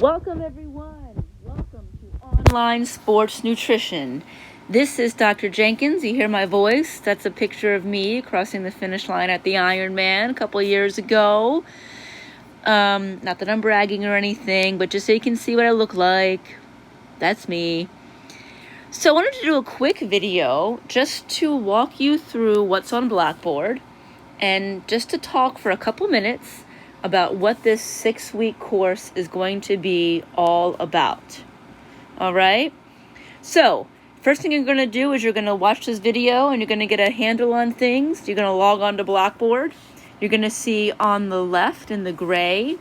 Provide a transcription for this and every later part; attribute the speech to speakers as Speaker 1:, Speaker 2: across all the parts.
Speaker 1: Welcome, everyone. Welcome to Online Sports Nutrition. This is Dr. Jenkins. You hear my voice? That's a picture of me crossing the finish line at the Ironman a couple years ago. Not that I'm bragging or anything, but just so you can see what I look like. That's me. So I wanted to do a quick video just to walk you through what's on Blackboard and just to talk for a couple minutes about what this 6-week course is going to be all about. All right? So, first thing you're going to do is you're going to watch this video and you're going to get a handle on things. You're going to log on to Blackboard. You're going to see on the left in the gray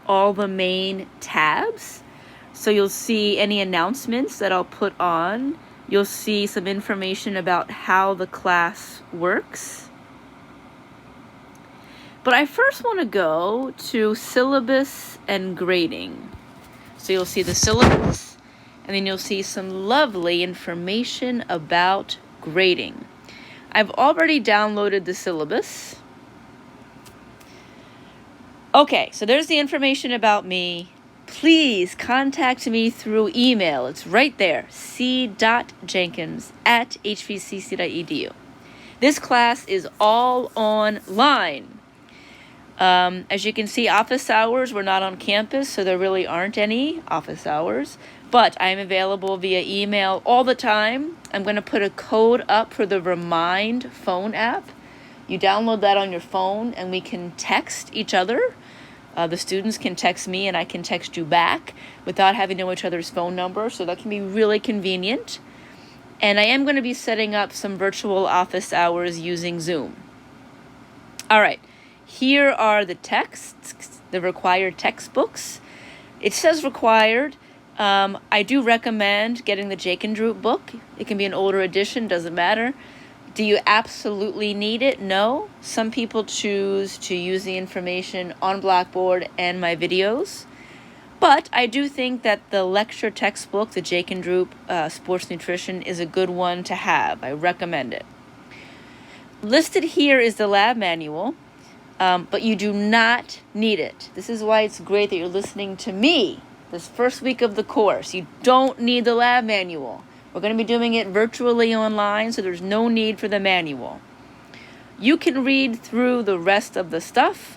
Speaker 1: all the main tabs. So you'll see any announcements that I'll put on. You'll see some information about how the class works. But I first want to go to syllabus and grading. So you'll see the syllabus, and then you'll see some lovely information about grading. I've already downloaded the syllabus. Okay, so there's the information about me. Please contact me through email. It's right there, c.jenkins@hvcc.edu. This class is all online. As you can see, office hours, we're not on campus, so there really aren't any office hours. But I'm available via email all the time. I'm going to put a code up for the Remind phone app. You download that on your phone, and we can text each other. The students can text me, and I can text you back without having to know each other's phone number, so that can be really convenient. And I am going to be setting up some virtual office hours using Zoom. All right. Here are the texts, the required textbooks. It says required. I do recommend getting the Jenkins book. It can be an older edition, doesn't matter. Do you absolutely need it? No. Some people choose to use the information on Blackboard and my videos. But I do think that the lecture textbook, the Jenkins Sports Nutrition, is a good one to have. I recommend it. Listed here is the lab manual. But you do not need it. This is why it's great that you're listening to me this first week of the course. You don't need the lab manual. We're going to be doing it virtually online, so there's no need for the manual. You can read through the rest of the stuff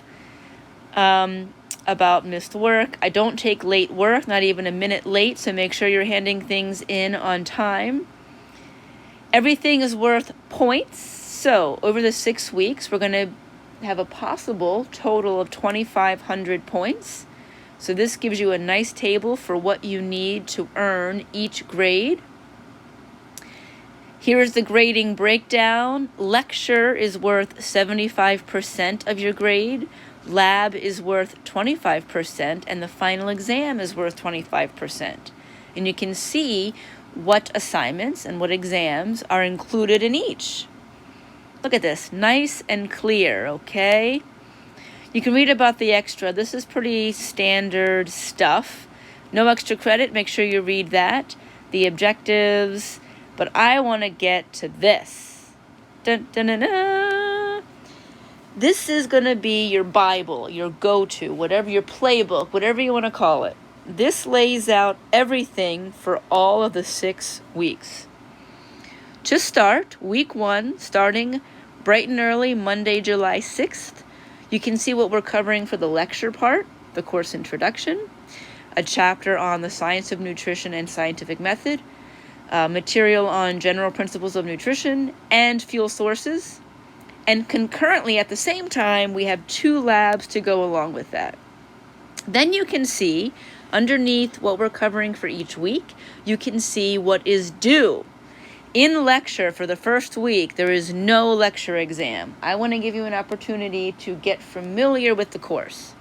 Speaker 1: about missed work. I don't take late work, not even a minute late, so make sure you're handing things in on time. Everything is worth points. So over the 6 weeks, we're going to have a possible total of 2,500 points. So this gives you a nice table for what you need to earn each grade. Here is the grading breakdown. Lecture is worth 75% of your grade. Lab is worth 25%, and the final exam is worth 25%. And you can see what assignments and what exams are included in each. Look at this, nice and clear, okay? You can read about the extra. This is pretty standard stuff. No extra credit, make sure you read that. The objectives, but I want to get to this. Dun, dun, dun, dun. This is going to be your Bible, your go-to, whatever, your playbook, whatever you want to call it. This lays out everything for all of the 6 weeks. To start, week 1, starting bright and early, Monday, July 6th, you can see what we're covering for the lecture part, the course introduction, a chapter on the science of nutrition and scientific method, material on general principles of nutrition and fuel sources, and concurrently at the same time, we have 2 labs to go along with that. Then you can see underneath what we're covering for each week, you can see what is due. In lecture for the first week, there is no lecture exam. I want to give you an opportunity to get familiar with the course.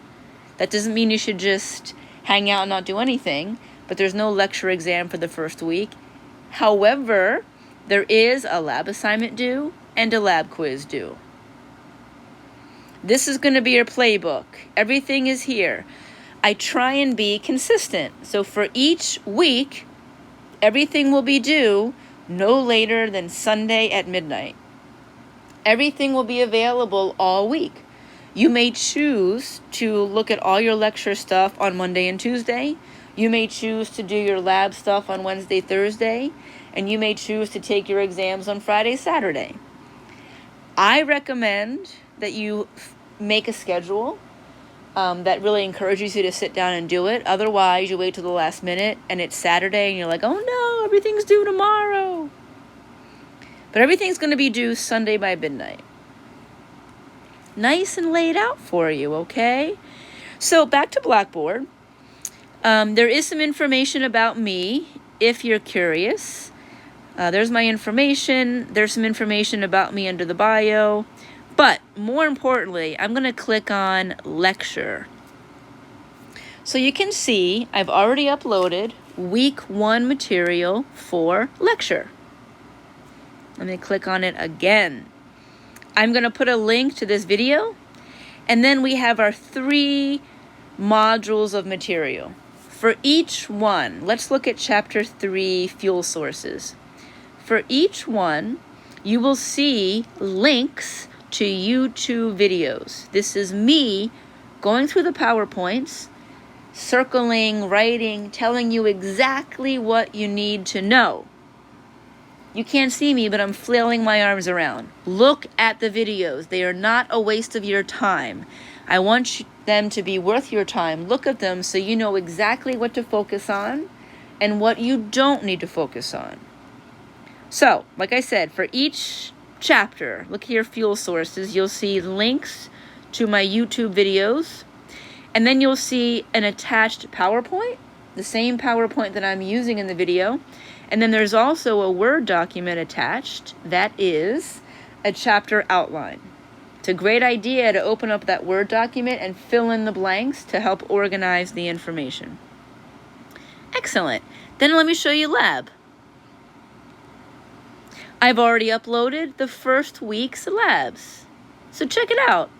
Speaker 1: That doesn't mean you should just hang out and not do anything, but there's no lecture exam for the first week. However, there is a lab assignment due and a lab quiz due. This is going to be your playbook. Everything is here. I try and be consistent. So for each week, everything will be due no later than Sunday at midnight. Everything will be available all week. You may choose to look at all your lecture stuff on Monday and Tuesday. You may choose to do your lab stuff on Wednesday, Thursday, and you may choose to take your exams on Friday, Saturday. I recommend that you make a schedule that really encourages you to sit down and do it. Otherwise, you wait till the last minute and it's Saturday and you're like, oh no, everything's due tomorrow. But everything's going to be due Sunday by midnight. Nice and laid out for you, okay? So back to Blackboard. There is some information about me if you're curious. There's my information. There's some information about me under the bio. But more importantly, I'm going to click on lecture. So you can see I've already uploaded week 1 material for lecture. Let me click on it again. I'm going to put a link to this video. And then we have our 3 modules of material. For each one, let's look at chapter 3, fuel sources. For each one, you will see links to YouTube videos. This is me going through the PowerPoints, circling, writing, telling you exactly what you need to know. You can't see me, but I'm flailing my arms around. Look at the videos. They are not a waste of your time. I want them to be worth your time. Look at them so you know exactly what to focus on and what you don't need to focus on. So, like I said, for each chapter, look at your fuel sources. You'll see links to my YouTube videos. And then you'll see an attached PowerPoint, the same PowerPoint that I'm using in the video. And then there's also a Word document attached that is a chapter outline. It's a great idea to open up that Word document and fill in the blanks to help organize the information. Excellent. Then let me show you lab. I've already uploaded the first week's labs. So check it out.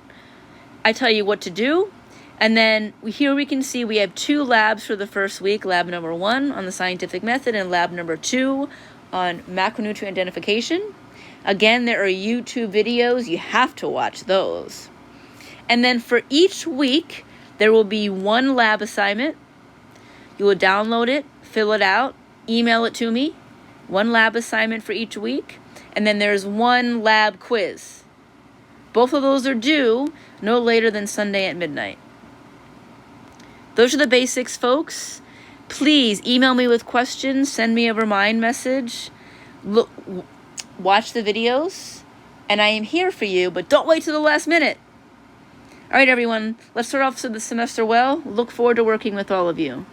Speaker 1: I tell you what to do. And then here we can see we have 2 labs for the first week. Lab number 1 on the scientific method and lab number 2 on macronutrient identification. Again, there are YouTube videos. You have to watch those. And then for each week, there will be 1 lab assignment. You will download it, fill it out, email it to me. 1 lab assignment for each week. And then there's 1 lab quiz. Both of those are due no later than Sunday at midnight. Those are the basics, folks. Please email me with questions. Send me a remind message. Look, watch the videos. And I am here for you, but don't wait till the last minute. All right, everyone. Let's start off the semester well. Look forward to working with all of you.